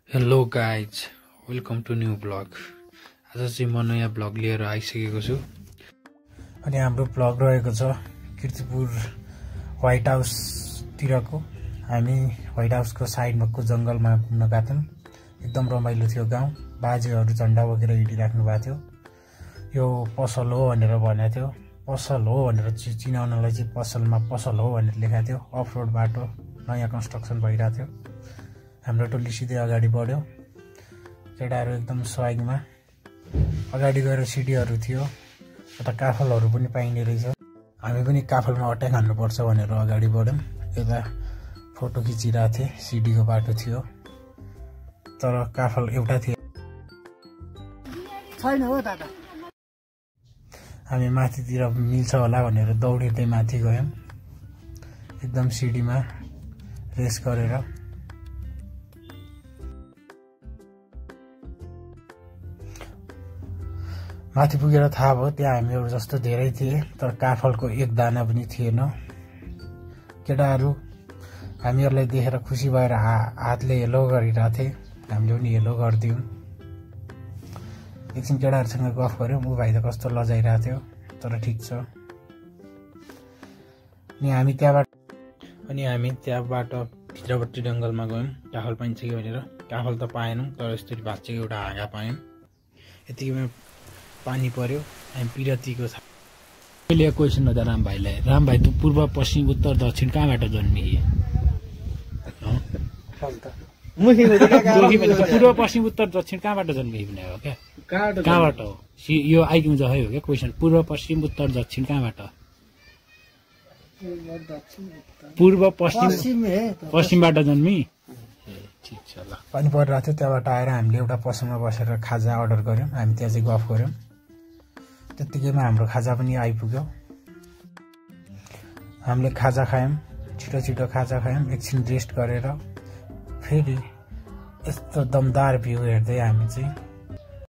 Hello guys, welcome to new blog. आज चाहिँ म नयाँ ब्लग लिएर आइसकेको छु अनि हाम्रो ब्लग रहेको छ कीर्तिपुर व्हाइट हाउसतिरको। हामी व्हाइट हाउसको साइडमा को जङ्गलमा घुम्न गएको थियौँ। एकदम रमाइलो थियो गाउँ। बाजेहरू झन्डा बोकेर हिँडिराख्नु भएको थियो। यो पसल हो भनेर भनेको थियो। पसल हो भनेर चिनाउनलाई चाहिँ पसलमा पसल हो भनेर लेखाएको थियो। अफ रोड बाटो नयाँ कन्स्ट्रक्सन भइरहेको थियो। हाम्रो टोली सिधै अगाडि बढ्यो। केटाहरू एकदम स्वाइङमा अगाडि गएर सिडीहरू थियो। यता काफलहरू पनि पाइने रहेछ। हामी पनि काफलमा अट्याक हान्नुपर्छ भनेर अगाडि बढ्यौँ। यता फोटो खिचिरहेको थिएँ। सिडीको बाटो थियो तर काफल एउटा थियो छैन हो दादा। हामी माथितिर मिल्छ होला भनेर दौडिँदै माथि गयौँ। एकदम सिडीमा रेस गरेर माथि पुगेर थाहा भयो त्यहाँ हामीहरू जस्तो धेरै थिए तर काफलको एक दाना पनि थिएन। केटाहरू हामीहरूलाई देखेर खुसी भएर हातले हेलो गरिरहेको थिए। हामीले पनि हेलो गरिदियौँ। एकछिन केटाहरूसँग गफ गऱ्यौँ। ऊ भाइ त कस्तो लजाइरहेको थियो तर ठिक छ। अनि हामी त्यहाँबाट भित्रपट्टि जङ्गलमा गयौँ। काफल पाइन्छ कि भनेर। काफल त पाएनौँ तर यस्तरी भाँचेको एउटा हाँगा पायौँ। यतिकैमा पानी पर्यो। हामी पिरतीको छ। मैले क्वेसन गर्दा राम भाइलाई, राम भाइ त पूर्व पश्चिम उत्तर दक्षिण कहाँबाट जन्मिए? पूर्व पश्चिम उत्तर दक्षिण कहाँबाट जन्मिए भने हो क्या? कहाँबाट हो यो आइकिङ जखै हो क्या क्वेसन। पूर्व पश्चिम उत्तर दक्षिण कहाँबाट? पूर्व पश्चिमबाट जन्मी। ठिक छ ल। पानी परिरहेको थियो। त्यहाँबाट आएर हामीले एउटा पसलमा बसेर खाजा अर्डर गऱ्यौँ। हामी त्यहाँ चाहिँ गफ गऱ्यौँ। त्यत्तिकैमा हाम्रो खाजा पनि आइपुग्यो। हामीले खाजा खायौँ। छिटो छिटो खाजा खायौँ। एकछिन रेस्ट गरेर फेरि यस्तो दमदार भ्यू हेर्दै हामी चाहिँ